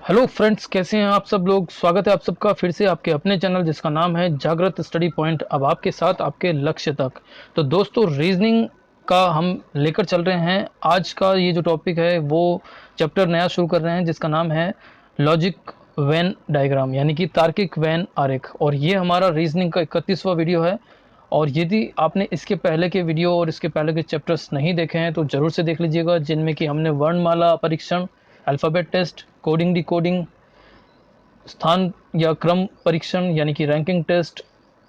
Hello friends, कैसे हैं आप सब लोग। स्वागत है आप सबका फिर से आपके अपने चैनल जिसका नाम है जागृत स्टडी पॉइंट। अब आपके साथ आपके लक्ष्य तक। तो दोस्तों, रीजनिंग का हम लेकर चल रहे हैं। आज का ये जो टॉपिक है वो चैप्टर नया शुरू कर रहे हैं जिसका नाम है लॉजिक वेन डायग्राम, यानी कि तार्किक वेन आरेख। और ये हमारा रीजनिंग का 31वां वीडियो है। और यदि आपने इसके पहले के वीडियो और इसके पहले के चैप्टर्स नहीं देखे हैं तो ज़रूर से देख लीजिएगा, जिनमें कि हमने वर्णमाला परीक्षण, अल्फ़ाबेट टेस्ट, कोडिंग डिकोडिंग, स्थान या क्रम परीक्षण यानी कि रैंकिंग टेस्ट,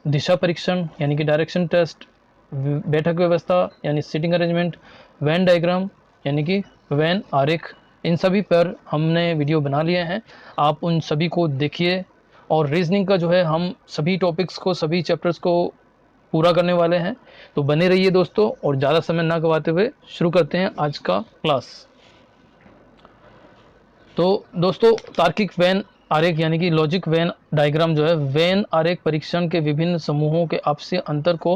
दिशा परीक्षण यानी कि डायरेक्शन टेस्ट, बैठक व्यवस्था यानी सीटिंग अरेंजमेंट, वैन डायग्राम यानी कि वैन आरेख, इन सभी पर हमने वीडियो बना लिए हैं। आप उन सभी को देखिए। और रीजनिंग का जो है हम सभी टॉपिक्स को, सभी चैप्टर्स को पूरा करने वाले हैं। तो बने रहिए दोस्तों, और ज़्यादा समय ना गवाते हुए शुरू करते हैं आज का क्लास। तो दोस्तों, तार्किक वेन आरेख यानी कि लॉजिक वेन डायग्राम जो है, वेन आरेख परीक्षण के विभिन्न समूहों के आपसी अंतर को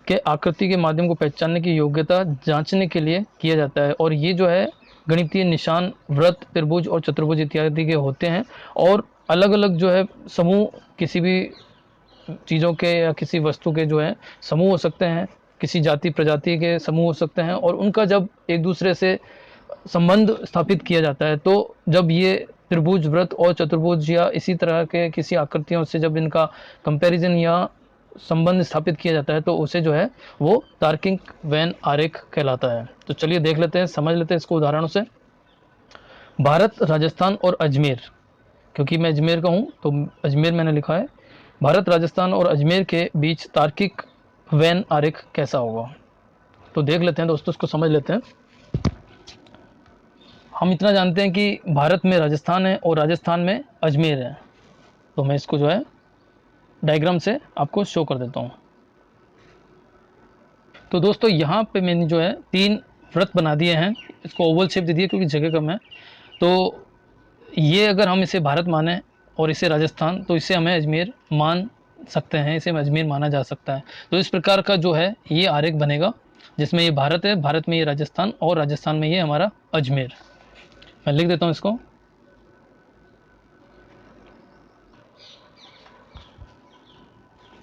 के आकृति के माध्यम को पहचानने की योग्यता जांचने के लिए किया जाता है। और ये जो है गणितीय निशान वृत्त, त्रिभुज और चतुर्भुज इत्यादि के होते हैं। और अलग अलग जो है समूह किसी भी चीज़ों के या किसी वस्तु के जो है समूह हो सकते हैं, किसी जाति प्रजाति के समूह हो सकते हैं। और उनका जब एक दूसरे से संबंध स्थापित किया जाता है, तो जब ये त्रिभुज, वृत्त और चतुर्भुज या इसी तरह के किसी आकृतियों से जब इनका कंपैरिजन या संबंध स्थापित किया जाता है तो उसे जो है वो तार्किक वेन आरेख कहलाता है। तो चलिए देख लेते हैं, समझ लेते हैं इसको उदाहरणों से। भारत, राजस्थान और अजमेर, क्योंकि मैं अजमेर का हूँ तो अजमेर मैंने लिखा है। भारत, राजस्थान और अजमेर के बीच तार्किक वेन आरेख कैसा होगा। तो देख लेते हैं दोस्तों, इसको समझ लेते हैं। हम इतना जानते हैं कि भारत में राजस्थान है और राजस्थान में अजमेर है। तो मैं इसको जो है डायग्राम से आपको शो कर देता हूँ। तो दोस्तों, यहाँ पे मैंने जो है 3 वृत्त बना दिए हैं। इसको ओवल शेप दे दिए क्योंकि जगह कम है। तो ये अगर हम इसे भारत माने और इसे राजस्थान, तो इसे हमें अजमेर मान सकते हैं, इसे अजमेर माना जा सकता है। तो इस प्रकार का जो है ये आरेख बनेगा, जिसमें ये भारत है, भारत में ये राजस्थान और राजस्थान में ये हमारा अजमेर। मैं लिख देता हूँ इसको।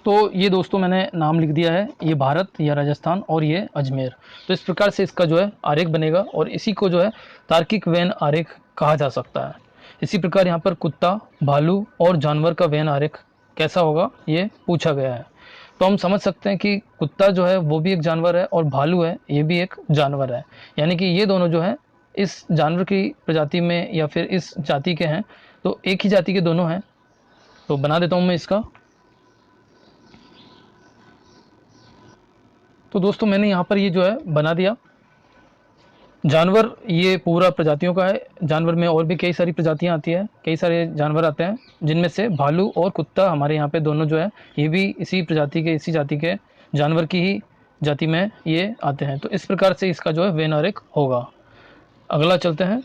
तो ये दोस्तों मैंने नाम लिख दिया है, ये भारत, या राजस्थान और ये अजमेर। तो इस प्रकार से इसका जो है आरेख बनेगा और इसी को जो है तार्किक वेन आरेख कहा जा सकता है। इसी प्रकार यहाँ पर कुत्ता, भालू और जानवर का वेन आरेख कैसा होगा ये पूछा गया है। तो हम समझ सकते हैं कि कुत्ता जो है वो भी एक जानवर है और भालू है ये भी एक जानवर है। यानी कि ये दोनों जो है इस जानवर की प्रजाति में या फिर इस जाति के हैं। तो एक ही जाति के दोनों हैं। तो बना देता हूँ मैं इसका। तो दोस्तों, मैंने यहाँ पर ये जो है बना दिया। जानवर ये पूरा प्रजातियों का है। जानवर में और भी कई सारी प्रजातियाँ आती है, कई सारे जानवर आते हैं, जिनमें से भालू और कुत्ता हमारे यहाँ पे दोनों जो है ये भी इसी प्रजाति के, इसी जाति के जानवर की ही जाति में ये आते हैं। तो इस प्रकार से इसका जो है वेन आरेख होगा। अगला चलते हैं।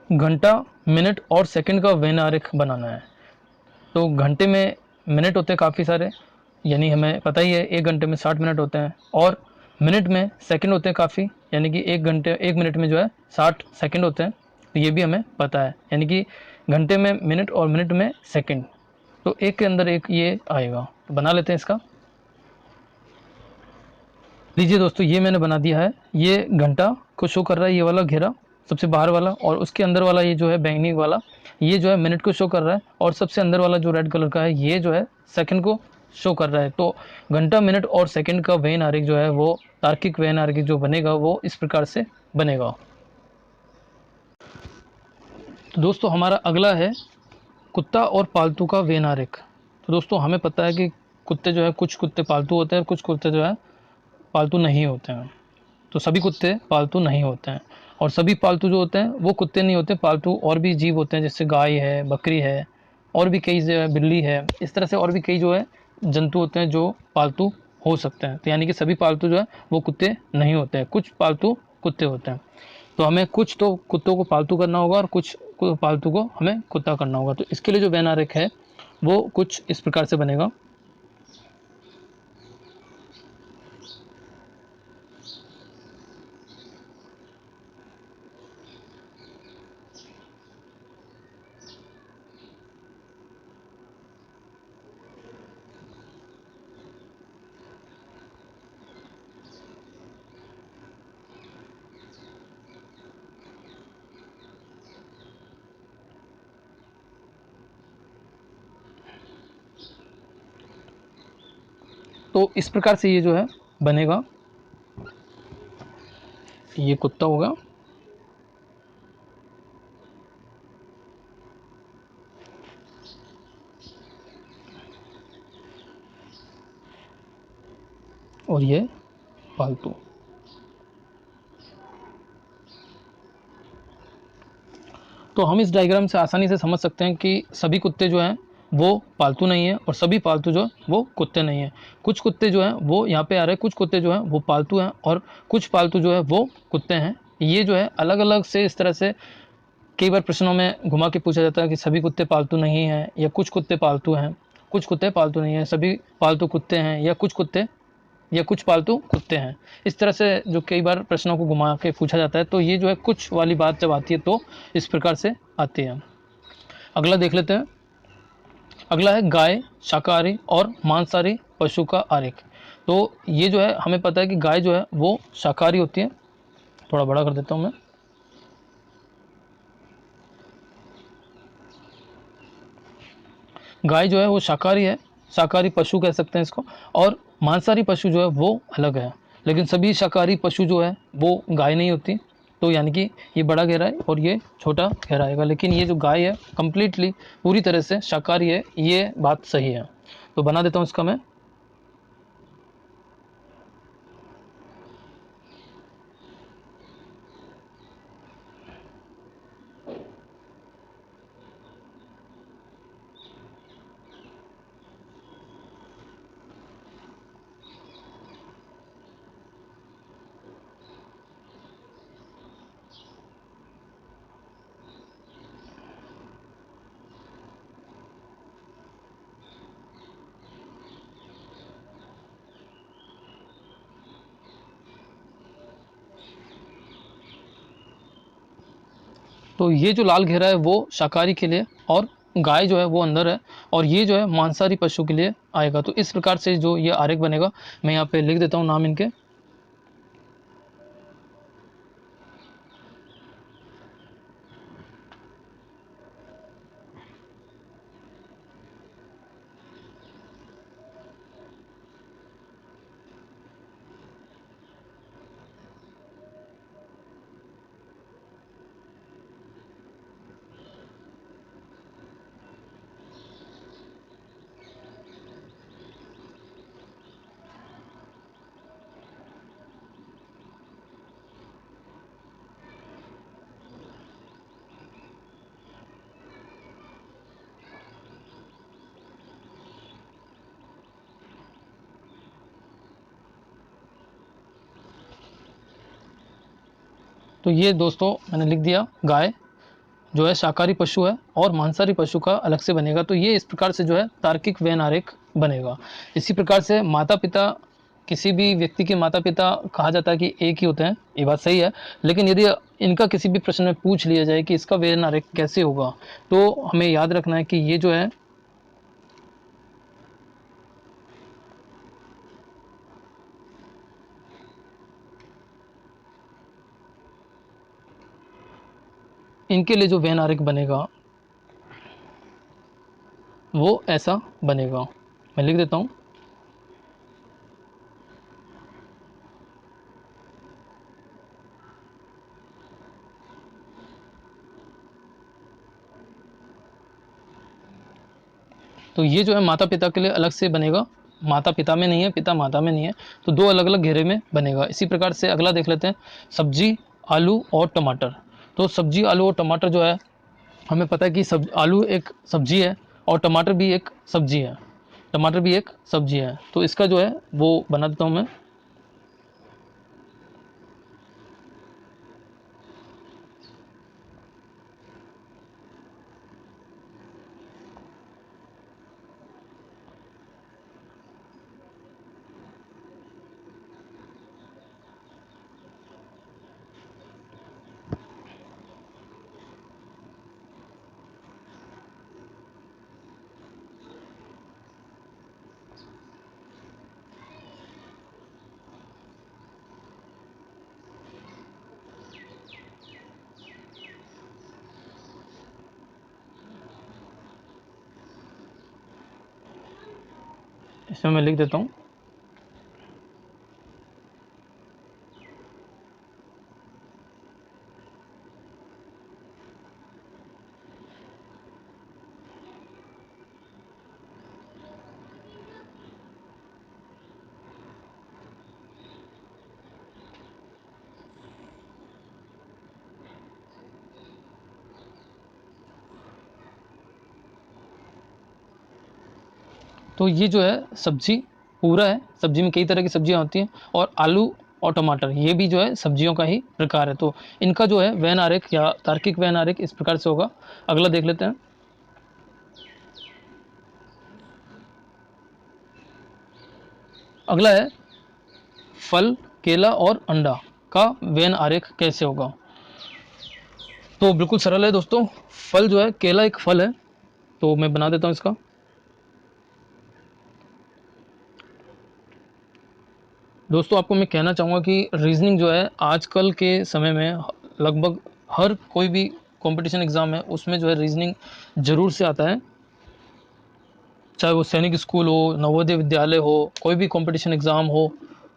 घंटा, मिनट और सेकंड का वेन आरेख बनाना है। तो घंटे में मिनट होते हैं काफ़ी सारे, यानी हमें पता ही है 1 घंटे में 60 मिनट होते हैं। और मिनट में सेकंड होते हैं काफ़ी, यानी कि 1 मिनट में जो है 60 सेकंड होते हैं। तो ये भी हमें पता है, यानी कि घंटे में मिनट और मिनट में सेकंड। तो एक के अंदर एक ये आएगा। तो बना लेते हैं इसका। लीजिए दोस्तों, ये मैंने बना दिया है। ये घंटा को शो कर रहा है, ये वाला घेरा सबसे बाहर वाला, और उसके अंदर वाला ये जो है बैंगनी वाला, ये जो है मिनट को शो कर रहा है। और सबसे अंदर वाला जो रेड कलर का है ये जो है सेकंड को शो कर रहा है। तो घंटा, मिनट और सेकंड का वेन आरेख जो है वो तार्किक वेन आरेख जो बनेगा वो इस प्रकार से बनेगा। तो दोस्तों, हमारा अगला है कुत्ता और पालतू का वेन आरेख। तो दोस्तों, हमें पता है कि कुत्ते जो है, कुछ कुत्ते पालतू होते हैं और कुछ कुत्ते जो है पालतू नहीं होते हैं। तो सभी कुत्ते पालतू नहीं होते हैं। और सभी पालतू जो होते हैं वो कुत्ते नहीं होते, पालतू और भी जीव होते हैं, जैसे गाय है, बकरी है, और भी कई जो है, बिल्ली है, इस तरह से और भी कई जो है जंतु होते हैं जो पालतू हो सकते हैं। तो यानी कि सभी पालतू जो है वो कुत्ते नहीं होते हैं, कुछ पालतू कुत्ते होते हैं। तो हमें कुछ तो कुत्तों को पालतू करना होगा और कुछ पालतू को हमें कुत्ता करना होगा। तो इसके लिए जो वेन आरेख है वो कुछ इस प्रकार से बनेगा। तो इस प्रकार से ये जो है बनेगा, ये कुत्ता होगा, और ये पालतू। तो हम इस डायग्राम से आसानी से समझ सकते हैं कि सभी कुत्ते जो हैं वो पालतू नहीं है और सभी पालतू जो है वो कुत्ते नहीं है। कुछ कुत्ते जो हैं वो यहाँ पे आ रहे हैं, कुछ कुत्ते जो हैं वो पालतू हैं और कुछ पालतू जो है वो कुत्ते हैं। ये जो है अलग अलग से इस तरह से कई बार प्रश्नों में घुमा के पूछा जाता है कि सभी कुत्ते पालतू नहीं हैं या कुछ कुत्ते पालतू हैं, कुछ कुत्ते पालतू नहीं हैं, सभी पालतू कुत्ते हैं या कुछ कुत्ते या कुछ पालतू कुत्ते हैं। इस तरह से जो कई बार प्रश्नों को घुमा के पूछा जाता है, तो ये जो है कुछ वाली बात जब आती है तो इस प्रकार से आती है। अगला देख लेते हैं। अगला है गाय, शाकाहारी और मांसाहारी पशु का आरेख। तो ये जो है हमें पता है कि गाय जो है वो शाकाहारी होती है। थोड़ा बड़ा कर देता हूँ मैं। गाय जो है वो शाकाहारी है, शाकाहारी पशु कह सकते हैं इसको, और मांसाहारी पशु जो है वो अलग है। लेकिन सभी शाकाहारी पशु जो है वो गाय नहीं होती। तो यानी कि ये बड़ा घेरा है और ये छोटा घेरा आएगा, लेकिन ये जो गाय है कंप्लीटली पूरी तरह से शाकाहारी है, ये बात सही है। तो बना देता हूँ इसका मैं। तो ये जो लाल घेरा है वो शाकाहारी के लिए और गाय जो है वो अंदर है, और ये जो है मांसाहारी पशु के लिए आएगा। तो इस प्रकार से जो ये आरेख बनेगा, मैं यहाँ पे लिख देता हूँ नाम इनके। तो ये दोस्तों मैंने लिख दिया, गाय जो है शाकाहारी पशु है और मांसाहारी पशु का अलग से बनेगा। तो ये इस प्रकार से जो है तार्किक वेन आरेख बनेगा। इसी प्रकार से माता पिता, किसी भी व्यक्ति के माता पिता कहा जाता है कि एक ही होते हैं, ये बात सही है। लेकिन यदि इनका किसी भी प्रश्न में पूछ लिया जाए कि इसका वेन आरेख कैसे होगा, तो हमें याद रखना है कि ये जो है इनके लिए जो वेन आरेख बनेगा वो ऐसा बनेगा। मैं लिख देता हूँ। तो ये जो है माता पिता के लिए अलग से बनेगा, माता पिता में नहीं है, पिता माता में नहीं है, तो दो अलग अलग घेरे में बनेगा। इसी प्रकार से अगला देख लेते हैं, सब्जी, आलू और टमाटर। तो सब्जी, आलू और टमाटर जो है हमें पता है कि आलू एक सब्जी है और टमाटर भी एक सब्जी है, टमाटर भी एक सब्जी है। तो इसका जो है वो बना देता हूँ मैं। इसमें मैं लिख देता हूँ तो ये जो है सब्जी पूरा है, सब्जी में कई तरह की सब्जियां होती हैं, और आलू और टमाटर ये भी जो है सब्जियों का ही प्रकार है। तो इनका जो है वेन आरेख या तार्किक वेन आरेख इस प्रकार से होगा। अगला देख लेते हैं। अगला है फल, केला और अंडा का वेन आरेख कैसे होगा। तो बिल्कुल सरल है दोस्तों। फल जो है, केला एक फल है, तो मैं बना देता हूं इसका। दोस्तों आपको मैं कहना चाहूँगा कि रीजनिंग जो है आजकल के समय में लगभग हर कोई भी कंपटीशन एग्ज़ाम है उसमें जो है रीजनिंग ज़रूर से आता है। चाहे वो सैनिक स्कूल हो, नवोदय विद्यालय हो, कोई भी कंपटीशन एग्ज़ाम हो,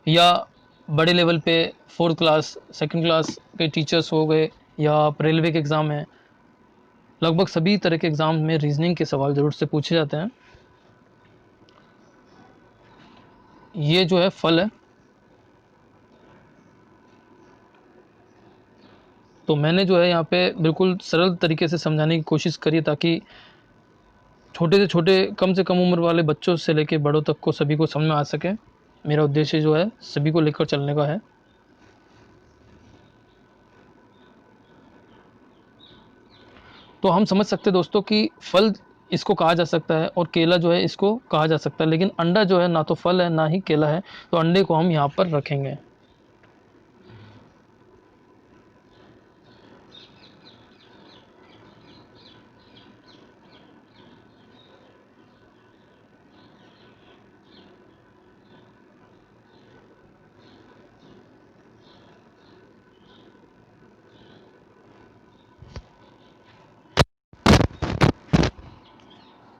या बड़े लेवल पे 4th क्लास, 2nd क्लास के टीचर्स हो गए, या रेलवे के एग्ज़ाम हैं, लगभग सभी तरह के एग्ज़ाम में रीजनिंग के सवाल ज़रूर से पूछे जाते हैं। ये जो है फल है। तो मैंने जो है यहाँ पे बिल्कुल सरल तरीके से समझाने की कोशिश करी ताकि छोटे से छोटे, कम से कम उम्र वाले बच्चों से लेके बड़ों तक को सभी को समझ में आ सके। मेरा उद्देश्य जो है सभी को लेकर चलने का है। तो हम समझ सकते हैं दोस्तों कि फल इसको कहा जा सकता है और केला जो है इसको कहा जा सकता है, लेकिन अंडा जो है ना तो फल है ना ही केला है, तो अंडे को हम यहाँ पर रखेंगे।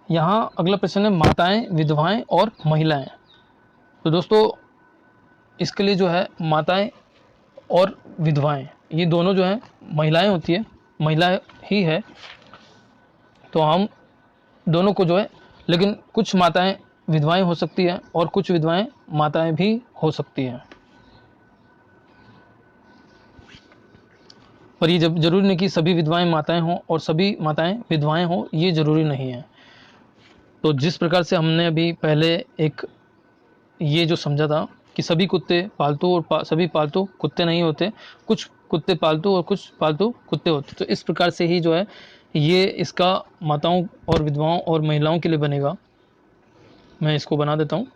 यहाँ अगला प्रश्न है माताएं, विधवाएं और महिलाएं। तो दोस्तों इसके लिए जो है माताएं और विधवाएं ये दोनों जो है महिलाएं होती है, महिला ही है, तो हम दोनों को जो है, लेकिन कुछ माताएं विधवाएं हो सकती हैं और कुछ विधवाएं माताएं भी हो सकती हैं। पर ये जब जरूरी नहीं कि सभी विधवाएं माताएं हों और सभी माताएं विधवाएं हों, ये जरूरी नहीं है। तो जिस प्रकार से हमने अभी पहले एक ये जो समझा था कि सभी कुत्ते पालतू और सभी पालतू कुत्ते नहीं होते, कुछ कुत्ते पालतू और कुछ पालतू कुत्ते होते, तो इस प्रकार से ही जो है ये इसका माताओं और विधवाओं और महिलाओं के लिए बनेगा। मैं इसको बना देता हूँ।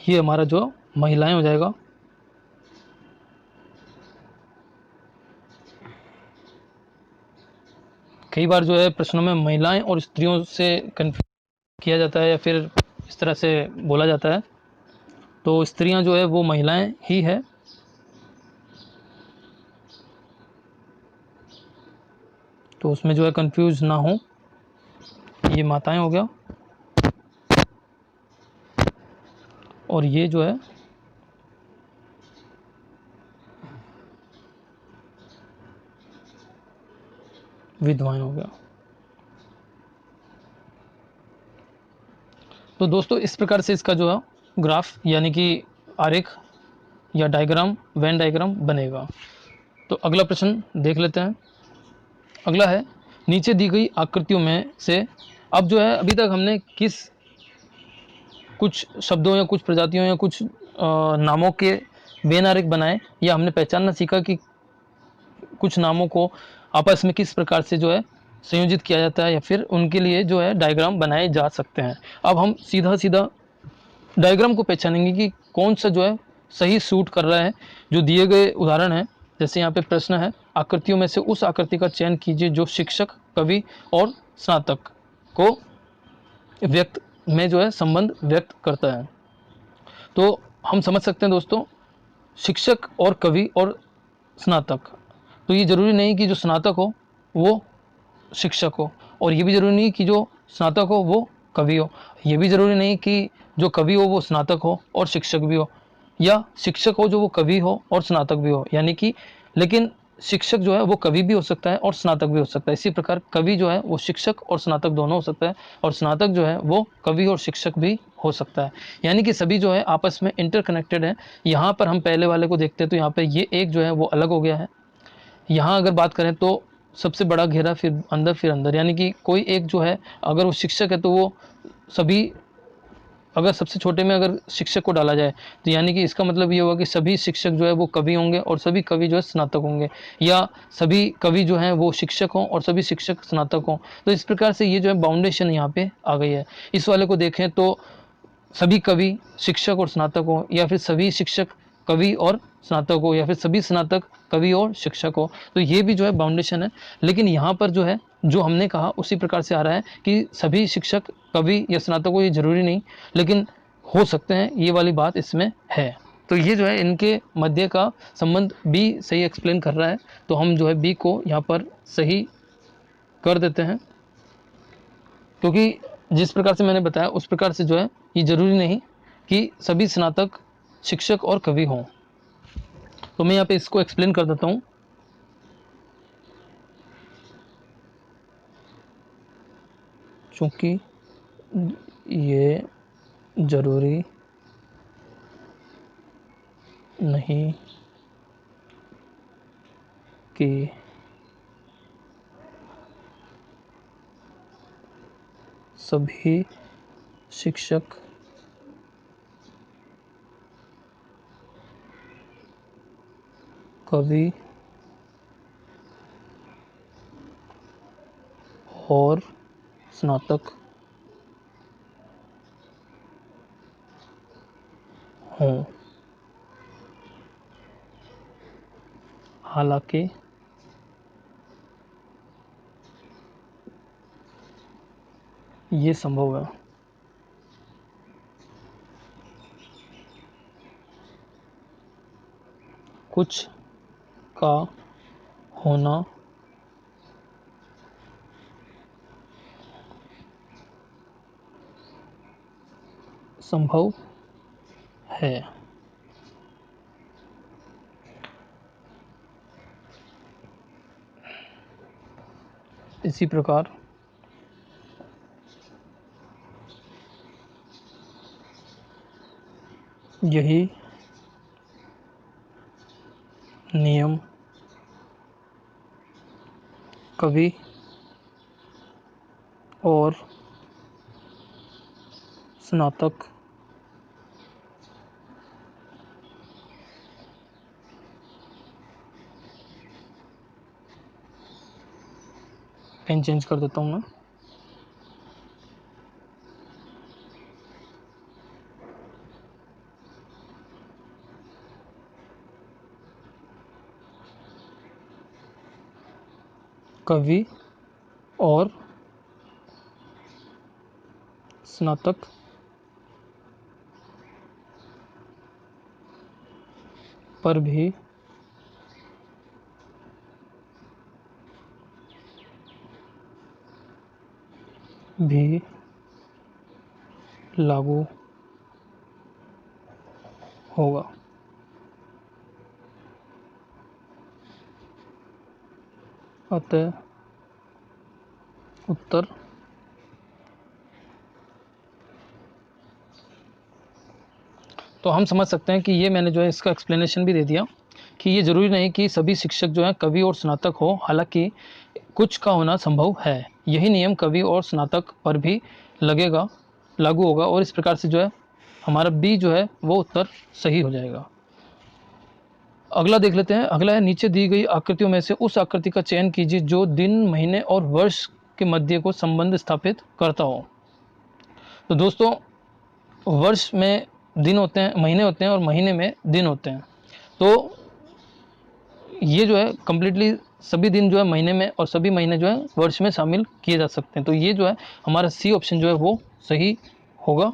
ये हमारा जो महिलाएं हो जाएगा। कई बार जो है प्रश्नों में महिलाएं और स्त्रियों से कन्फ्यूज किया जाता है या फिर इस तरह से बोला जाता है, तो स्त्रियां जो है वो महिलाएं ही है। तो उसमें जो है कंफ्यूज ना हो, ये माताएं हो गया और ये जो है विधवाएं हो गया। तो दोस्तों इस प्रकार से इसका जो है ग्राफ यानी कि आरेख या डायग्राम, वेन डायग्राम बनेगा। तो अगला प्रश्न देख लेते हैं। अगला है नीचे दी गई आकृतियों में से अब जो है अभी तक हमने किस कुछ शब्दों या कुछ प्रजातियों या कुछ नामों के वेन आरेख बनाए, या हमने पहचानना सीखा कि कुछ नामों को आपस में किस प्रकार से जो है संयोजित किया जाता है या फिर उनके लिए जो है डायग्राम बनाए जा सकते हैं। अब हम सीधा सीधा डायग्राम को पहचानेंगे कि कौन सा जो है सही सूट कर रहा है। जो दिए गए उदाहरण है, जैसे यहाँ पे प्रश्न है आकृतियों में से उस आकृति का चयन कीजिए जो शिक्षक, कवि और स्नातक को व्यक्त में जो है संबंध व्यक्त करता है। तो हम समझ सकते हैं दोस्तों, शिक्षक और कवि और स्नातक, तो ये ज़रूरी नहीं कि जो स्नातक हो वो शिक्षक हो, और ये भी ज़रूरी नहीं कि जो स्नातक हो वो कवि हो, ये भी ज़रूरी नहीं कि जो कवि हो वो स्नातक हो और शिक्षक भी हो, या शिक्षक हो जो वो कवि हो और स्नातक भी हो, यानी कि लेकिन शिक्षक जो है वो कवि भी हो सकता है और स्नातक भी हो सकता है। इसी प्रकार कवि जो है वो शिक्षक और स्नातक दोनों हो सकता है, और स्नातक जो है वो कवि और शिक्षक भी हो सकता है, यानी कि सभी जो है आपस में इंटरकनेक्टेड है। यहाँ पर हम पहले वाले को देखते हैं तो यहाँ पे ये एक जो है वो अलग हो गया है। यहाँ अगर बात करें तो सबसे बड़ा घेरा फिर अंदर, यानी कि कोई एक जो है अगर वो शिक्षक है तो वो सभी, अगर सबसे छोटे में अगर शिक्षक को डाला जाए तो यानी कि इसका मतलब ये होगा कि सभी शिक्षक जो है वो कवि होंगे और सभी कवि जो है स्नातक होंगे, या सभी कवि जो हैं वो शिक्षक हों और सभी शिक्षक स्नातक हों। तो इस प्रकार से ये जो है बाउंडेशन यहाँ पे आ गई है। इस वाले को देखें तो सभी कवि शिक्षक और स्नातक हो, या फिर सभी शिक्षक कवि और स्नातक हो, या फिर सभी स्नातक कवि और शिक्षक हो, तो ये भी जो है बाउंडेशन है। लेकिन यहाँ पर जो है जो हमने कहा उसी प्रकार से आ रहा है कि सभी शिक्षक कवि या स्नातक हो, ये जरूरी नहीं, लेकिन हो सकते हैं, ये वाली बात इसमें है। तो ये जो है इनके मध्य का संबंध बी सही एक्सप्लेन कर रहा है, तो हम जो है बी को यहाँ पर सही कर देते हैं, क्योंकि जिस प्रकार से मैंने बताया उस प्रकार से जो है ये ज़रूरी नहीं कि सभी स्नातक शिक्षक और कवि हों। तो मैं यहाँ पे इसको एक्सप्लेन कर देता हूँ। चूँकि ये ज़रूरी नहीं कि सभी शिक्षक कवि और स्नातक हों, हालांकि ये संभव है। कुछ का होना संभव है। इसी प्रकार यही नियम कवि और स्नातक पेन चेंज कर देता हूँ मैं, कवि और स्नातक पर भी लागू होगा। अतः उत्तर तो हम समझ सकते हैं कि ये मैंने जो है इसका एक्सप्लेनेशन भी दे दिया कि ये ज़रूरी नहीं कि सभी शिक्षक जो हैं कवि और स्नातक हो, हालांकि कुछ का होना संभव है। यही नियम कवि और स्नातक पर भी लगेगा, लागू होगा, और इस प्रकार से जो है हमारा बी जो है वो उत्तर सही हो जाएगा। अगला देख लेते हैं। अगला है, नीचे दी गई आकृतियों में से उस आकृति का चयन कीजिए जो दिन, महीने और वर्ष के मध्य को संबंध स्थापित करता हो। तो दोस्तों, वर्ष में दिन होते हैं, महीने होते हैं, और महीने में दिन होते हैं। तो ये जो है कम्प्लीटली सभी दिन जो है महीने में और सभी महीने जो है वर्ष में शामिल किए जा सकते हैं। तो ये जो है हमारा सी ऑप्शन जो है वो सही होगा।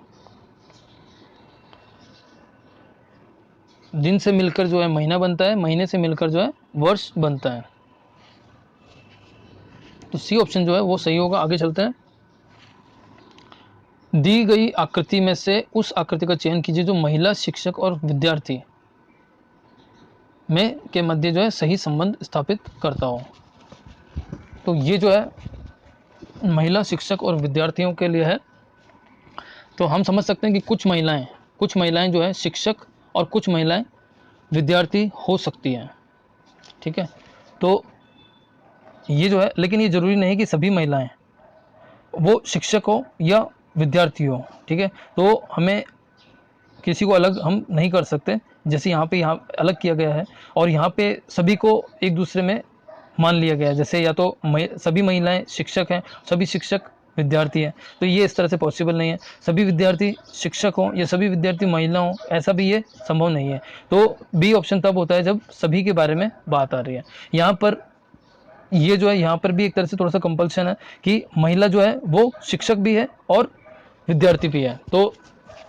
दिन से मिलकर जो है महीना बनता है, महीने से मिलकर जो है वर्ष बनता है। तो सी ऑप्शन जो है वो सही होगा। आगे चलते हैं। दी गई आकृति में से उस आकृति का चयन कीजिए जो महिला शिक्षक और विद्यार्थी में के मध्य जो है सही संबंध स्थापित करता हो। तो ये जो है महिला शिक्षक और विद्यार्थियों के लिए है। तो हम समझ सकते हैं कि कुछ महिलाएं जो है शिक्षक और कुछ महिलाएं विद्यार्थी हो सकती हैं। ठीक है, तो ये जो है, लेकिन ये ज़रूरी नहीं कि सभी महिलाएं वो शिक्षक हो या विद्यार्थी हो। ठीक है, तो हमें किसी को अलग हम नहीं कर सकते, जैसे यहाँ अलग किया गया है और यहाँ पे सभी को एक दूसरे में मान लिया गया है। जैसे या तो सभी महिलाएं शिक्षक हैं, सभी शिक्षक विद्यार्थी हैं, तो ये इस तरह से पॉसिबल नहीं है। सभी विद्यार्थी शिक्षक हों या सभी विद्यार्थी महिला हों, ऐसा भी ये संभव नहीं है। तो बी ऑप्शन तब होता है जब सभी के बारे में बात आ रही है। यहाँ पर ये जो है, यहाँ पर भी एक तरह से थोड़ा सा कंपल्शन है कि महिला जो है वो शिक्षक भी है और विद्यार्थी भी है, तो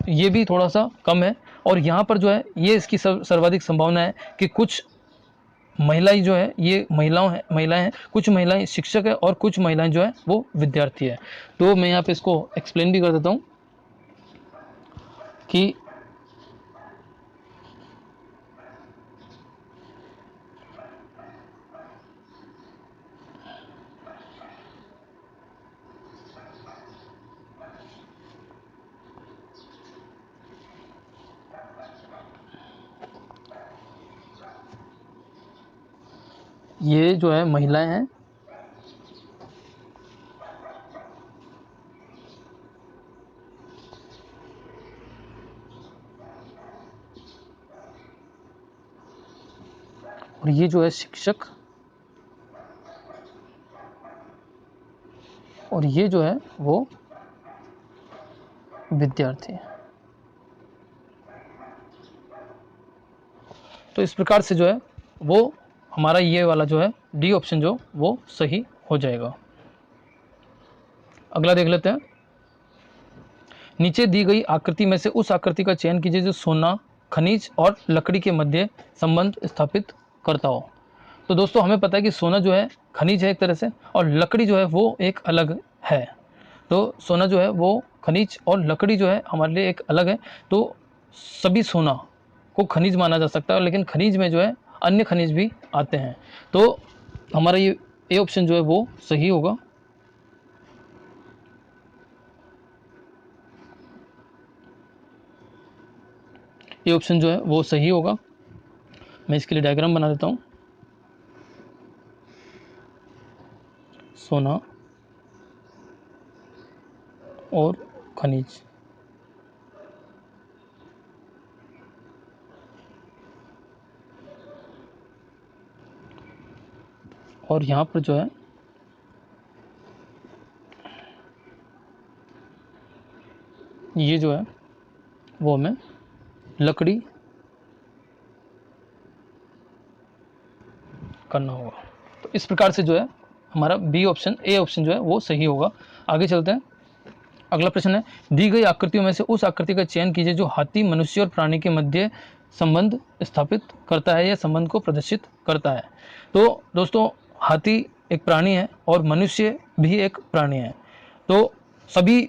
ये भी थोड़ा सा कम है। और यहाँ पर जो है ये इसकी सर्वाधिक संभावना है कि कुछ महिलाएं जो है ये महिलाएं हैं, कुछ महिलाएं शिक्षक है और कुछ महिलाएं जो है वो विद्यार्थी है। तो मैं यहाँ पे इसको एक्सप्लेन भी कर देता हूँ कि ये जो है महिलाएं हैं और ये जो है शिक्षक और ये जो है वो विद्यार्थी है। तो इस प्रकार से जो है वो हमारा ये वाला जो है डी ऑप्शन जो वो सही हो जाएगा। अगला देख लेते हैं। नीचे दी गई आकृति में से उस आकृति का चयन कीजिए जो सोना, खनिज और लकड़ी के मध्य संबंध स्थापित करता हो। तो दोस्तों हमें पता है कि सोना जो है खनिज है एक तरह से, और लकड़ी जो है वो एक अलग है। तो सोना जो है वो खनिज और लकड़ी जो है हमारे लिए एक अलग है। तो सभी सोना को खनिज माना जा सकता है, लेकिन खनिज में जो है अन्य खनिज भी आते हैं। तो हमारा ये ए ऑप्शन जो है वो सही होगा। ये ऑप्शन जो है वो सही होगा। मैं इसके लिए डायग्राम बना देता हूँ। सोना और खनिज, और यहाँ पर जो है ये जो है वो हमें लकड़ी करना होगा। तो इस प्रकार से जो है हमारा बी ऑप्शन, ए ऑप्शन जो है वो सही होगा। आगे चलते हैं। अगला प्रश्न है, दी गई आकृतियों में से उस आकृति का चयन कीजिए जो हाथी, मनुष्य और प्राणी के मध्य संबंध स्थापित करता है या संबंध को प्रदर्शित करता है। तो दोस्तों हाथी एक प्राणी है और मनुष्य भी एक प्राणी है। तो सभी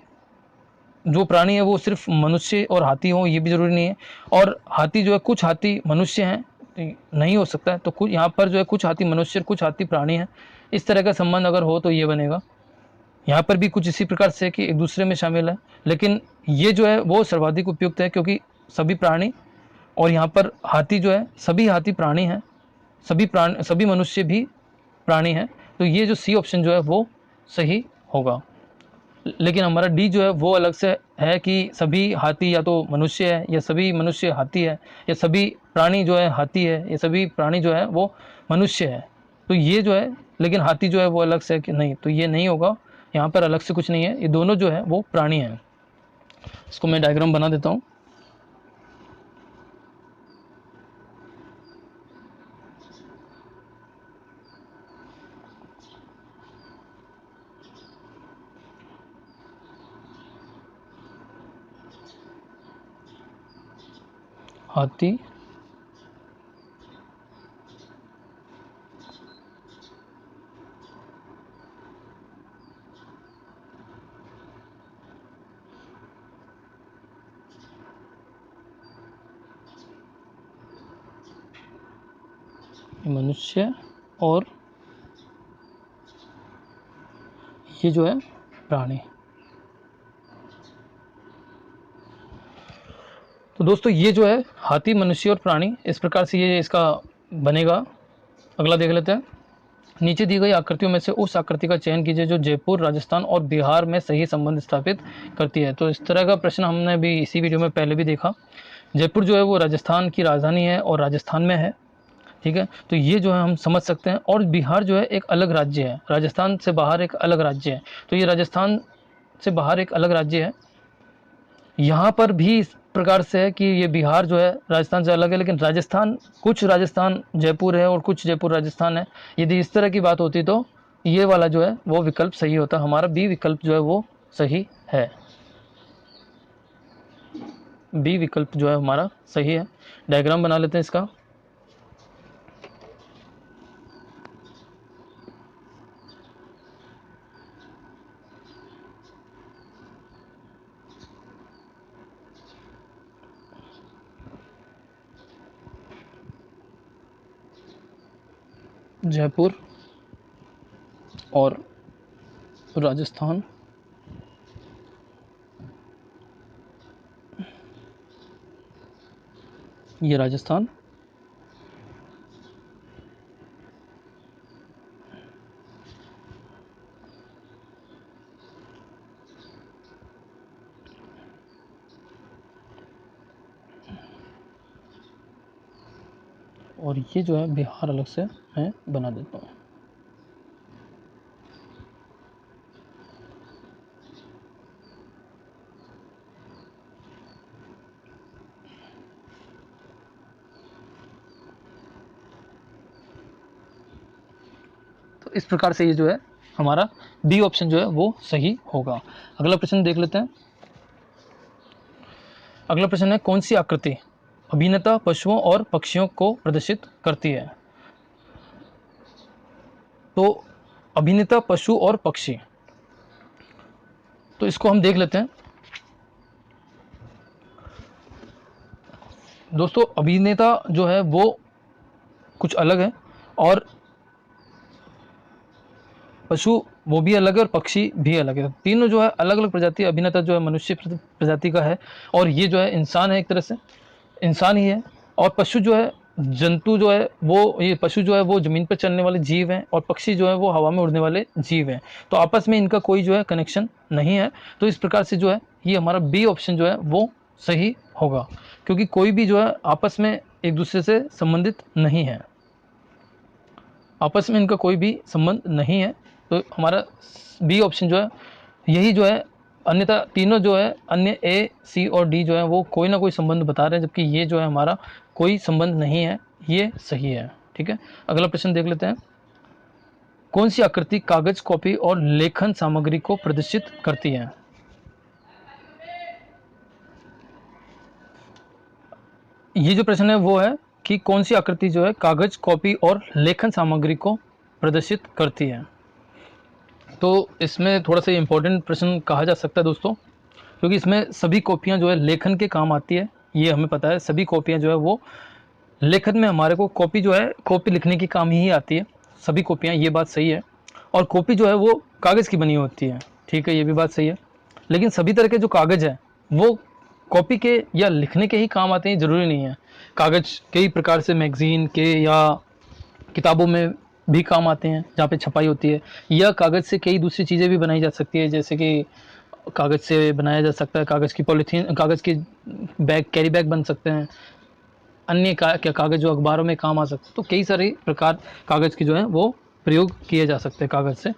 जो प्राणी है वो सिर्फ मनुष्य और हाथी हो ये भी जरूरी नहीं है। और हाथी जो है, कुछ हाथी मनुष्य हैं नहीं हो सकता है, तो कुछ यहाँ पर जो है कुछ हाथी मनुष्य, कुछ हाथी प्राणी हैं, इस तरह का संबंध अगर हो तो ये बनेगा। यहाँ पर भी कुछ इसी प्रकार से कि एक दूसरे में शामिल है, लेकिन ये जो है वो सर्वाधिक उपयुक्त है क्योंकि सभी प्राणी, और यहाँ पर हाथी जो है सभी हाथी प्राणी हैं, सभी मनुष्य भी प्राणी हैं। तो ये जो सी ऑप्शन जो है वो सही होगा। लेकिन हमारा डी जो है वो अलग से है कि सभी हाथी या तो मनुष्य है या सभी मनुष्य हाथी है, या सभी प्राणी जो है हाथी है या सभी प्राणी जो है वो मनुष्य है। तो ये जो है, लेकिन हाथी जो है वो अलग से है कि नहीं, तो ये नहीं होगा। यहाँ पर अलग से कुछ नहीं है, ये दोनों जो है वो प्राणी हैं। इसको मैं डायग्राम बना देता हूँ। हाथी मनुष्य और ये जो है प्राणी। तो दोस्तों ये जो है हाथी, मनुष्य और प्राणी, इस प्रकार से ये इसका बनेगा। अगला देख लेते हैं। नीचे दी गई आकृतियों में से उस आकृति का चयन कीजिए जो जयपुर, राजस्थान और बिहार में सही संबंध स्थापित करती है। तो इस तरह का प्रश्न हमने भी इसी वीडियो में पहले भी देखा। जयपुर जो है वो राजस्थान की राजधानी है और राजस्थान में है, ठीक है। तो ये जो है हम समझ सकते हैं। और बिहार जो है एक अलग राज्य है, राजस्थान से बाहर एक अलग राज्य है। तो ये राजस्थान से बाहर एक अलग राज्य है। यहाँ पर भी इस प्रकार से है कि ये बिहार जो है राजस्थान से अलग है, लेकिन राजस्थान, कुछ राजस्थान जयपुर है और कुछ जयपुर राजस्थान है। यदि इस तरह की बात होती तो ये वाला जो है वो विकल्प सही होता, हमारा बी विकल्प जो है वो सही है। बी विकल्प जो है हमारा सही है। डायग्राम बना लेते हैं इसका। जयपुर और राजस्थान, ये राजस्थान, और ये जो है बिहार अलग से मैं बना देता हूँ। तो इस प्रकार से ये जो है हमारा बी ऑप्शन जो है वो सही होगा। अगला प्रश्न देख लेते हैं। अगला प्रश्न है, कौन सी आकृति अभिनेता पशुओं और पक्षियों को प्रदर्शित करती है? तो अभिनेता पशु और पक्षी, तो इसको हम देख लेते हैं। दोस्तों अभिनेता जो है वो कुछ अलग है और पशु वो भी अलग है और पक्षी भी अलग है। तीनों जो है अलग अलग प्रजाति। अभिनेता जो है मनुष्य प्रजाति का है और ये जो है इंसान है, एक तरह से इंसान ही है। और पशु जो है, जंतु जो है वो, ये पशु जो है वो ज़मीन पर चलने वाले जीव हैं और पक्षी जो है वो हवा में उड़ने वाले जीव हैं। तो आपस में इनका कोई जो है कनेक्शन नहीं है। तो इस प्रकार से जो है ये हमारा बी ऑप्शन जो है वो सही होगा, क्योंकि कोई भी जो है आपस में एक दूसरे से संबंधित नहीं है, आपस में इनका कोई भी संबंध नहीं है। तो हमारा बी ऑप्शन जो है यही जो है। अन्यथा तीनों जो है अन्य ए, सी और डी जो है वो कोई ना कोई संबंध बता रहे हैं, जबकि ये जो है हमारा कोई संबंध नहीं है, ये सही है, ठीक है। अगला प्रश्न देख लेते हैं। कौन सी आकृति कागज, कॉपी और लेखन सामग्री को प्रदर्शित करती है? ये जो प्रश्न है वो है कि कौन सी आकृति जो है कागज, कॉपी और लेखन सामग्री को प्रदर्शित करती है। तो इसमें थोड़ा सा इम्पोर्टेंट प्रश्न कहा जा सकता है दोस्तों, क्योंकि इसमें सभी कॉपियाँ जो है लेखन के काम आती है, ये हमें पता है। सभी कॉपियाँ जो है वो लेखन में हमारे को, कॉपी जो है कॉपी लिखने की काम ही आती है, सभी कॉपियाँ, ये बात सही है। और कॉपी जो है वो कागज़ की बनी होती है, ठीक है, ये भी बात सही है। लेकिन सभी तरह के जो कागज़ है वो कॉपी के या लिखने के ही काम आते हैं, ज़रूरी नहीं है। कागज़ कई प्रकार से मैगज़ीन के या किताबों में भी काम आते हैं जहाँ पे छपाई होती है, या कागज़ से कई दूसरी चीज़ें भी बनाई जा सकती है, जैसे कि कागज़ से बनाया जा सकता है, कागज़ की पॉलीथीन, कागज़ के बैग, कैरी बैग बन सकते हैं। अन्य क्या कागज़ जो अखबारों में काम आ सकते हैं। तो कई सारे प्रकार कागज़ के जो है वो प्रयोग किए जा सकते हैं। कागज़ से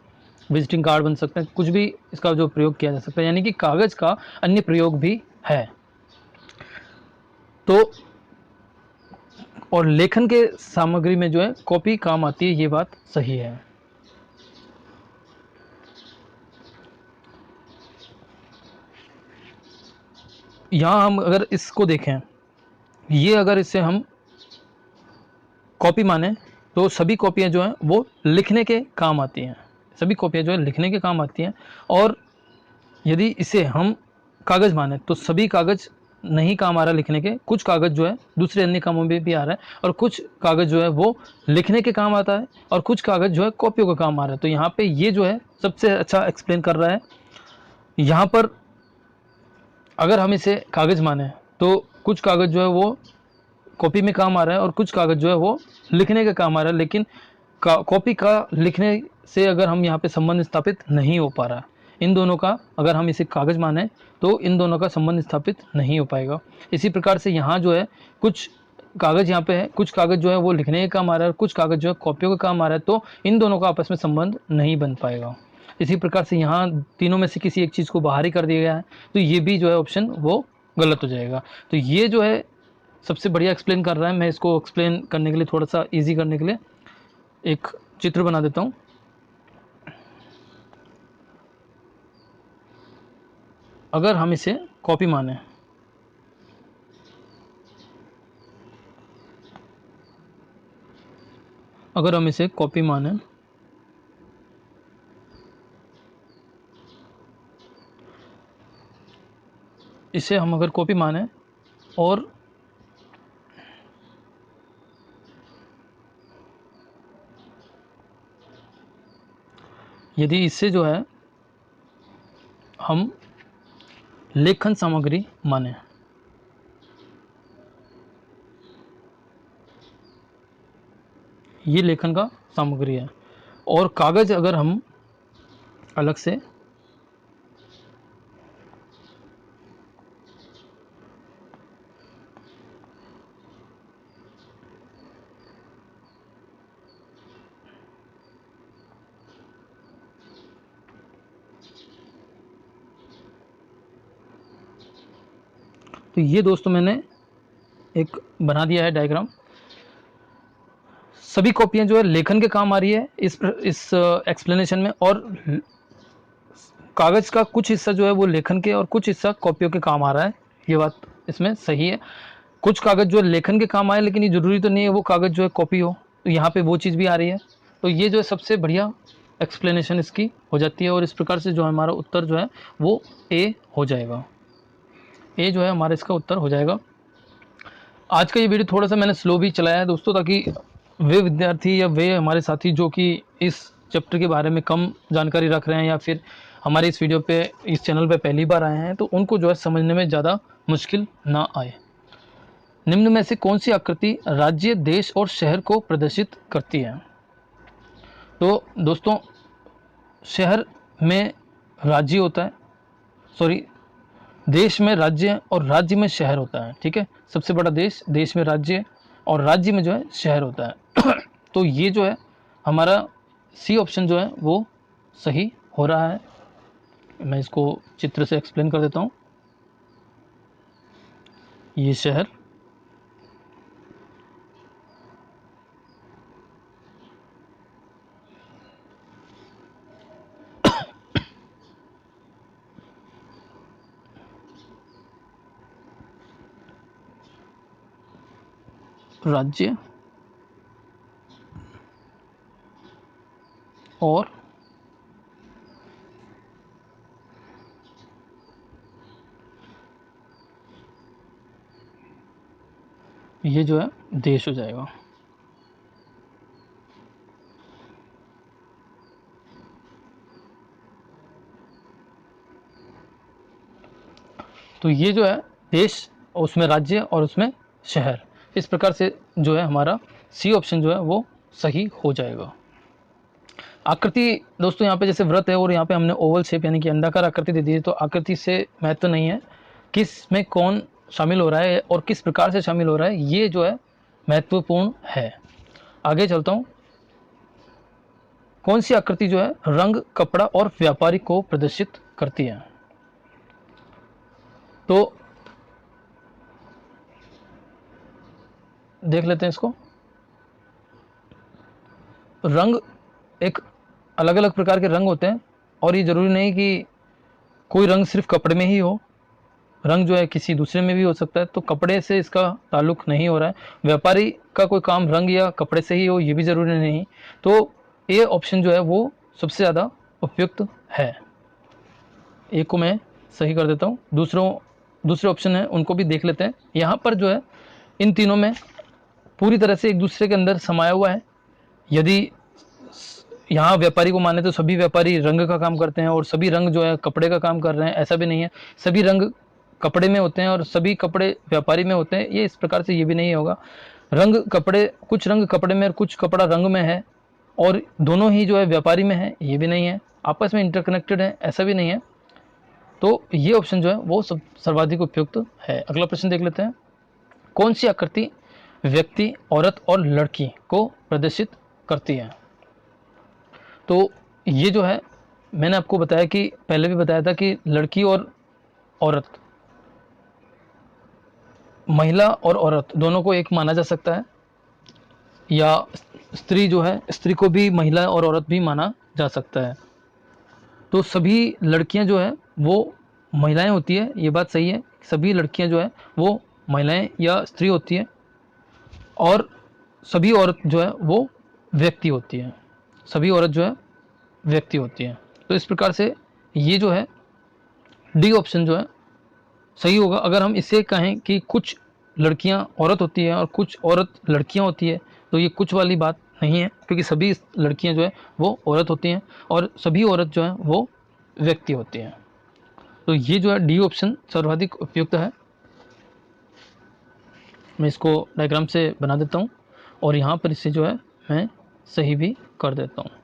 विजिटिंग कार्ड बन सकते हैं, कुछ भी इसका जो प्रयोग किया जा सकता है, यानी कि कागज़ का अन्य प्रयोग भी है। तो और लेखन के सामग्री में जो है कॉपी काम आती है, ये बात सही है। यहाँ हम अगर इसको देखें, ये अगर इससे हम कॉपी माने तो सभी कॉपियाँ जो हैं वो लिखने के काम आती हैं, सभी कॉपियाँ जो है लिखने के काम आती हैं। और यदि इसे हम कागज़ माने तो सभी कागज़ नहीं काम आ रहा लिखने के, कुछ कागज़ जो है दूसरे अन्य कामों में भी आ रहा है, और कुछ कागज़ जो है वो लिखने के काम आता है, और कुछ कागज़ जो है कॉपियों का काम आ रहा है। तो यहाँ पे ये जो है सबसे अच्छा एक्सप्लेन कर रहा है। यहाँ पर अगर हम इसे कागज़ माने तो कुछ कागज़ जो है वो कॉपी में काम आ रहा है, और कुछ कागज़ जो है वो लिखने का काम आ रहा है, लेकिन कॉपी का लिखने से अगर हम यहाँ पे संबंध स्थापित नहीं हो पा रहा है। इन दोनों का अगर हम इसे कागज़ माने तो इन दोनों का संबंध स्थापित नहीं हो पाएगा। इसी प्रकार से यहाँ जो है कुछ कागज़ यहाँ पे है, कुछ कागज़ जो है वो लिखने का काम आ रहा है, कुछ कागज़ जो है कॉपियों का काम आ रहा है, तो इन दोनों का आपस में संबंध नहीं बन पाएगा। इसी प्रकार से यहाँ तीनों में से किसी एक चीज़ को बाहर ही कर दिया गया है, तो ये भी जो है ऑप्शन वो गलत हो जाएगा। तो ये जो है सबसे बढ़िया एक्सप्लेन कर रहा है। मैं इसको एक्सप्लेन करने के लिए, थोड़ा सा ईजी करने के लिए एक चित्र बना देता हूँ। अगर हम इसे कॉपी माने, अगर हम इसे कॉपी माने इसे हम अगर कॉपी माने और यदि इससे जो है हम लेखन सामग्री माने, ये लेखन का सामग्री है, और कागज़ अगर हम अलग से तो ये दोस्तों मैंने एक बना दिया है डायग्राम। सभी कॉपियां जो है लेखन के काम आ रही है इस एक्सप्लेनेशन में, और कागज़ का कुछ हिस्सा जो है वो लेखन के और कुछ हिस्सा कॉपियों के काम आ रहा है। ये बात इसमें सही है। कुछ कागज़ जो है लेखन के काम आए, लेकिन ये ज़रूरी तो नहीं है वो कागज़ जो है कॉपी हो, तो यहाँ पे वो चीज़ भी आ रही है। तो ये जो है सबसे बढ़िया एक्सप्लेनेशन इसकी हो जाती है, और इस प्रकार से जो हमारा उत्तर जो है वो ए हो जाएगा। ए जो है हमारा इसका उत्तर हो जाएगा। आज का ये वीडियो थोड़ा सा मैंने स्लो भी चलाया है दोस्तों, ताकि वे विद्यार्थी या वे हमारे साथी जो कि इस चैप्टर के बारे में कम जानकारी रख रहे हैं, या फिर हमारे इस वीडियो पे, इस चैनल पे पहली बार आए हैं, तो उनको जो है समझने में ज़्यादा मुश्किल ना आए। निम्न में से कौन सी आकृति राज्य, देश और शहर को प्रदर्शित करती है? तो दोस्तों शहर में राज्य होता है, सॉरी, देश में राज्य और राज्य में शहर होता है। ठीक है, सबसे बड़ा देश, देश में राज्य, और राज्य में जो है शहर होता है। तो ये जो है हमारा सी ऑप्शन जो है वो सही हो रहा है। मैं इसको चित्र से एक्सप्लेन कर देता हूँ। ये शहर, राज्य और ये जो है देश हो जाएगा। तो ये जो है देश, उसमें राज्य और उसमें शहर, इस प्रकार से जो है हमारा सी ऑप्शन जो है वो सही हो जाएगा। आकृति दोस्तों यहाँ पे जैसे वृत्त है, और यहाँ पे हमने ओवल शेप यानी कि अंडाकार आकृति दे दी है, तो आकृति से महत्व नहीं है किस में कौन शामिल हो रहा है और किस प्रकार से शामिल हो रहा है, ये जो है महत्वपूर्ण है। आगे चलता हूँ। कौन सी आकृति जो है रंग, कपड़ा और व्यापारी को प्रदर्शित करती है? तो देख लेते हैं इसको। रंग, एक अलग अलग प्रकार के रंग होते हैं, और ये ज़रूरी नहीं कि कोई रंग सिर्फ कपड़े में ही हो, रंग जो है किसी दूसरे में भी हो सकता है, तो कपड़े से इसका ताल्लुक नहीं हो रहा है। व्यापारी का कोई काम रंग या कपड़े से ही हो, ये भी ज़रूरी नहीं। तो ये ऑप्शन जो है वो सबसे ज़्यादा उपयुक्त है। एक को मैं सही कर देता हूँ। दूसरों दूसरे ऑप्शन है उनको भी देख लेते हैं। यहाँ पर जो है इन तीनों में पूरी तरह से एक दूसरे के अंदर समाया हुआ है। यदि यहाँ व्यापारी को माने तो सभी व्यापारी रंग का काम करते हैं और सभी रंग जो है कपड़े का काम कर रहे हैं, ऐसा भी नहीं है। सभी रंग कपड़े में होते हैं और सभी कपड़े व्यापारी में होते हैं, ये इस प्रकार से ये भी नहीं होगा। रंग कपड़े, कुछ रंग कपड़े में और कुछ कपड़ा रंग में है और दोनों ही जो है व्यापारी में है, ये भी नहीं है। आपस में इंटरकनेक्टेड है, ऐसा भी नहीं है। तो ये ऑप्शन जो है वो सब सर्वाधिक उपयुक्त है। अगला प्रश्न देख लेते हैं। कौन सी आकृति व्यक्ति, औरत और लड़की को प्रदर्शित करती है? तो ये जो है मैंने आपको बताया कि पहले भी बताया था कि लड़की और औरत, महिला और औरत दोनों को एक माना जा सकता है, या स्त्री जो है, स्त्री को भी महिला और औरत भी माना जा सकता है। तो सभी लड़कियां जो है वो महिलाएं होती है, ये बात सही है। सभी लड़कियां जो है वो महिलाएं या स्त्री होती है और सभी औरत जो है वो व्यक्ति होती है। सभी औरत जो है व्यक्ति होती है। तो इस प्रकार से ये जो है डी ऑप्शन जो है सही होगा। अगर हम इसे कहें कि कुछ लड़कियां औरत होती है और कुछ औरत लड़कियां होती है, तो ये कुछ वाली बात नहीं है, क्योंकि सभी लड़कियां जो है वो औरत होती हैं और सभी औरत जो है वो व्यक्ति होती हैं। तो ये जो है डी ऑप्शन सर्वाधिक उपयुक्त है। मैं इसको डायग्राम से बना देता हूँ और यहाँ पर इसे जो है मैं सही भी कर देता हूँ।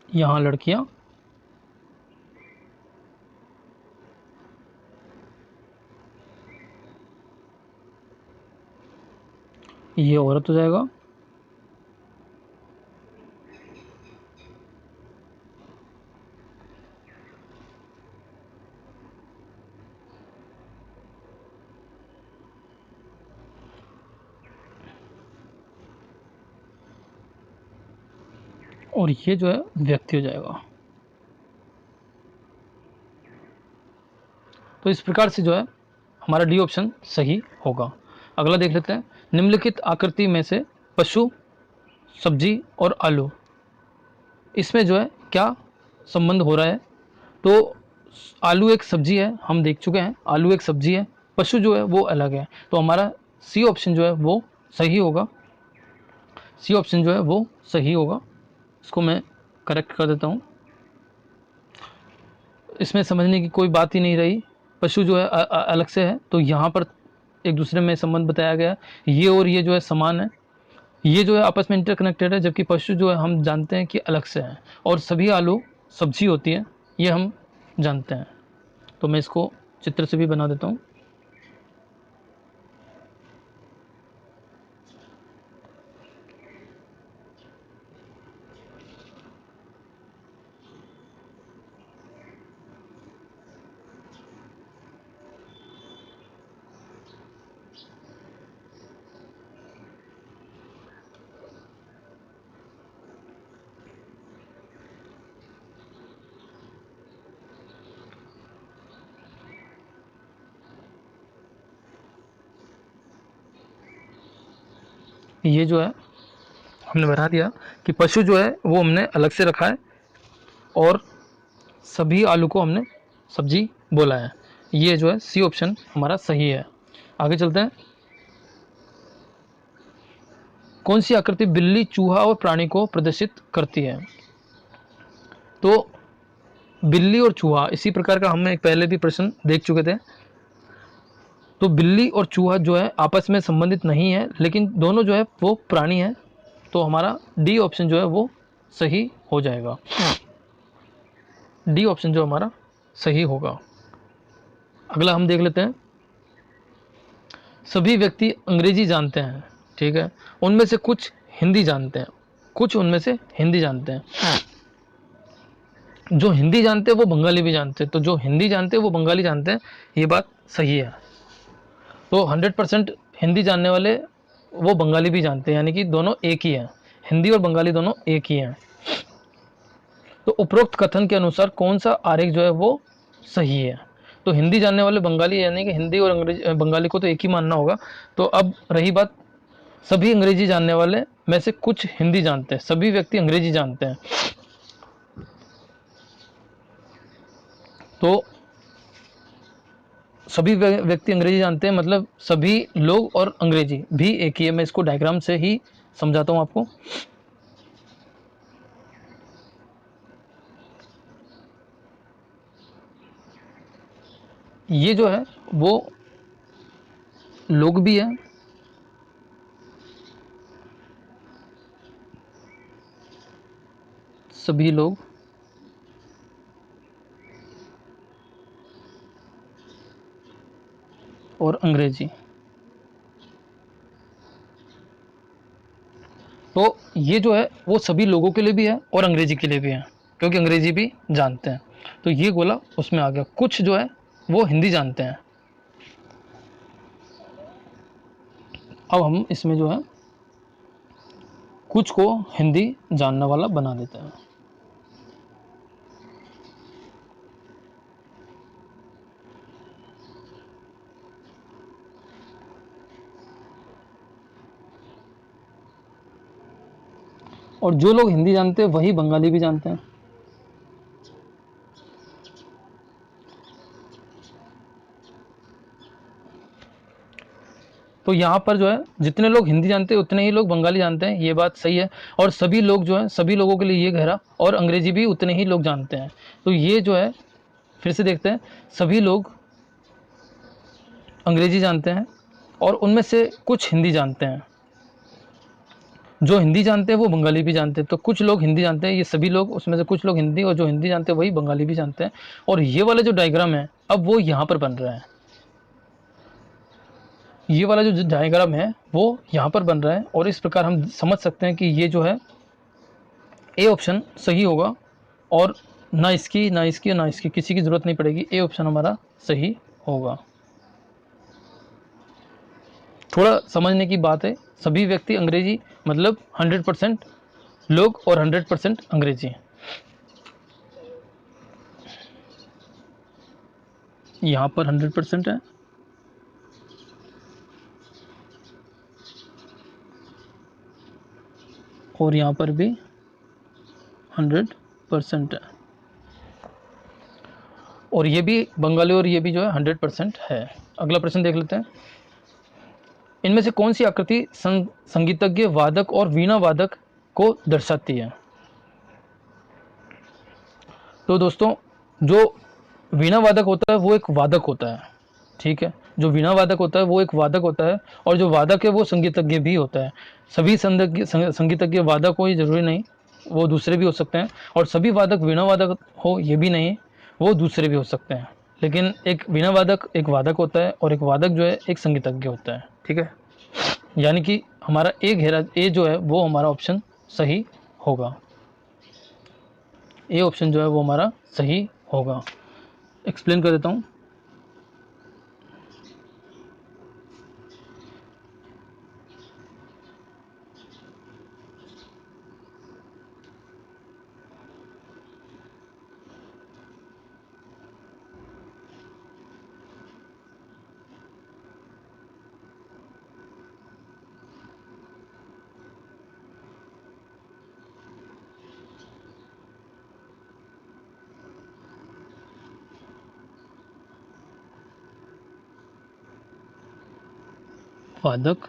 यहाँ लड़कियाँ, ये औरत हो जाएगा, और ये जो है व्यक्ति हो जाएगा। तो इस प्रकार से जो है हमारा डी ऑप्शन सही होगा। अगला देख लेते हैं। निम्नलिखित आकृति में से पशु, सब्जी और आलू, इसमें जो है क्या संबंध हो रहा है? तो आलू एक सब्जी है, हम देख चुके हैं, आलू एक सब्जी है। पशु जो है वो अलग है, तो हमारा सी ऑप्शन जो है वो सही होगा। सी ऑप्शन जो है वो सही होगा। इसको मैं करेक्ट कर देता हूँ। इसमें समझने की कोई बात ही नहीं रही। पशु जो है अलग से है, तो यहाँ पर एक दूसरे में संबंध बताया गया। ये और ये जो है समान है, ये जो है आपस में इंटरकनेक्टेड है, जबकि पशु जो है हम जानते हैं कि अलग से है। और सभी आलू सब्जी होती है, ये हम जानते हैं। तो मैं इसको चित्र से भी बना देता हूँ। ये जो है हमने बता दिया कि पशु जो है वो हमने अलग से रखा है और सभी आलू को हमने सब्जी बोला है। ये जो है सी ऑप्शन हमारा सही है। आगे चलते हैं। कौन सी आकृति बिल्ली, चूहा और प्राणी को प्रदर्शित करती है? तो बिल्ली और चूहा, इसी प्रकार का हमने एक पहले भी प्रश्न देख चुके थे। तो बिल्ली और चूहा जो है आपस में संबंधित नहीं है, लेकिन दोनों जो है वो प्राणी है। तो हमारा डी ऑप्शन जो है वो सही हो जाएगा। डी ऑप्शन जो हमारा सही होगा। अगला हम देख लेते हैं। सभी व्यक्ति अंग्रेजी जानते हैं, ठीक है, उनमें से कुछ हिंदी जानते हैं, कुछ उनमें से हिंदी जानते हैं। जो हिंदी जानते हैं वो बंगाली भी जानते हैं, तो जो हिंदी जानते हैं वो बंगाली जानते हैं, ये बात सही है। तो 100% हिंदी जानने वाले वो बंगाली भी जानते हैं, यानी कि दोनों एक ही हैं, हिंदी और बंगाली दोनों एक ही हैं। तो उपरोक्त कथन के अनुसार कौन सा आरेख जो है वो सही है? तो हिंदी जानने वाले बंगाली, यानी कि हिंदी और अंग्रेजी, बंगाली को तो एक ही मानना होगा। तो अब रही बात, सभी अंग्रेजी जानने वाले में से कुछ हिंदी जानते हैं, सभी व्यक्ति अंग्रेजी जानते हैं। तो सभी व्यक्ति अंग्रेजी जानते हैं मतलब सभी लोग और अंग्रेजी भी एक ही है। मैं इसको डायग्राम से ही समझाता हूं आपको। ये जो है वो लोग भी है, सभी लोग, और अंग्रेजी। तो ये जो है वो सभी लोगों के लिए भी है और अंग्रेजी के लिए भी है, क्योंकि अंग्रेजी भी जानते हैं। तो ये गोला उसमें आ गया। कुछ जो है वो हिंदी जानते हैं। अब हम इसमें जो है कुछ को हिंदी जानने वाला बना देते हैं। और जो लोग हिंदी जानते हैं वही बंगाली भी जानते हैं। तो यहाँ पर जो है जितने लोग हिंदी जानते हैं उतने ही लोग बंगाली जानते हैं, ये बात सही है। और सभी लोग जो है, सभी लोगों के लिए ये गहरा, और अंग्रेजी भी उतने ही लोग जानते हैं। तो ये जो है फिर से देखते हैं, सभी लोग अंग्रेजी जानते हैं और उनमें से कुछ हिंदी जानते हैं। जो हिंदी जानते हैं वो बंगाली भी जानते हैं। तो कुछ लोग हिंदी जानते हैं, ये सभी लोग, उसमें से कुछ लोग हिंदी, और जो हिंदी जानते हैं वही बंगाली भी जानते हैं। और ये वाला जो डायग्राम है अब वो यहाँ पर बन रहा है, ये वाला जो डायग्राम है वो यहाँ पर बन रहा है। और इस प्रकार हम समझ सकते हैं कि ये जो है ए ऑप्शन सही होगा। और ना इसकी ना इसकी ना इसकी किसी की ज़रूरत नहीं पड़ेगी, ए ऑप्शन हमारा सही होगा। थोड़ा समझने की बात है, सभी व्यक्ति अंग्रेजी मतलब 100% लोग और 100% अंग्रेजी। यहाँ पर 100% है, और यहाँ पर भी 100% है, और ये भी बंगाली और ये भी जो है 100% है। अगला प्रश्न देख लेते हैं। इनमें से कौन सी आकृति संगीतज्ञ वादक और वीणा वादक को दर्शाती है? तो दोस्तों, जो वीणा वादक होता है वो एक वादक होता है, ठीक है। जो वीणा वादक होता है वो एक वादक होता है, और जो वादक है वो संगीतज्ञ भी होता है। सभी संगीतज्ञ वादक हो ये जरूरी नहीं, वो दूसरे भी हो सकते हैं। और सभी वादक वीणा वादक हो ये भी नहीं, वो दूसरे भी हो सकते हैं। लेकिन एक वीणा वादक एक वादक होता है, और एक वादक जो है एक संगीतज्ञ होता है, ठीक है। यानी कि हमारा ए घेरा, ए जो है वो हमारा ऑप्शन सही होगा। ए ऑप्शन जो है वो हमारा सही होगा। एक्सप्लेन कर देता हूँ। वादक,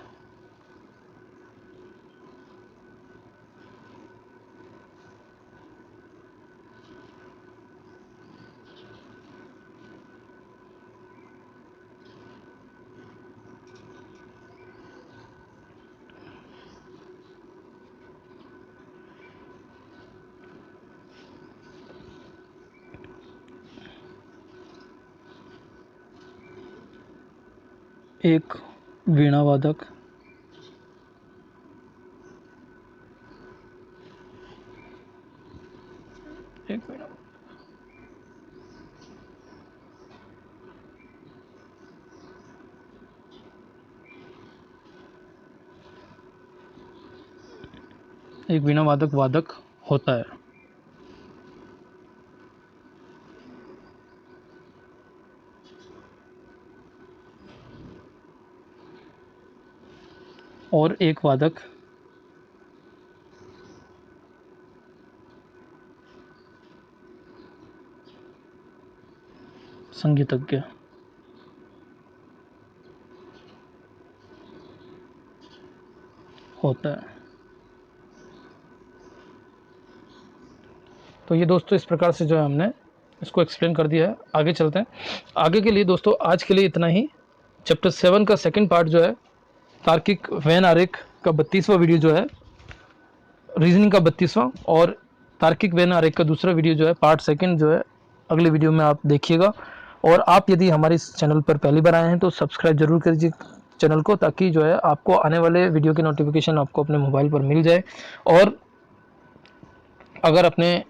एक वीणा वादक, एक वीणा, एक वीणा वादक वादक होता है। और एक वादक संगीतज्ञ होता है। तो ये दोस्तों इस प्रकार से जो है हमने इसको एक्सप्लेन कर दिया है। आगे चलते हैं। आगे के लिए दोस्तों आज के लिए इतना ही। चैप्टर 7 का सेकंड पार्ट जो है तार्किक वेन आरेख का 32वां वीडियो जो है, रीजनिंग का 32वां, और तार्किक वेन आरेख का दूसरा वीडियो जो है पार्ट सेकंड जो है अगले वीडियो में आप देखिएगा। और आप यदि हमारे इस चैनल पर पहली बार आए हैं तो सब्सक्राइब जरूर कीजिए चैनल को, ताकि जो है आपको आने वाले वीडियो की नोटिफिकेशन आपको अपने मोबाइल पर मिल जाए। और अगर अपने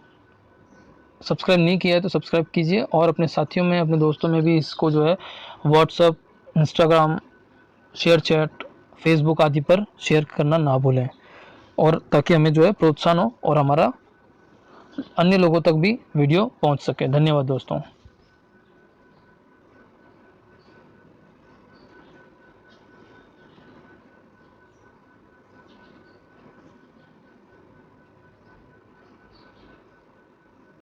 सब्सक्राइब नहीं किया है तो सब्सक्राइब कीजिए, और अपने साथियों में, अपने दोस्तों में भी इसको जो है WhatsApp, Instagram, ShareChat, Facebook आदि पर शेयर करना ना भूलें, और ताकि हमें जो है प्रोत्साहन हो और हमारा अन्य लोगों तक भी वीडियो पहुंच सके। धन्यवाद दोस्तों।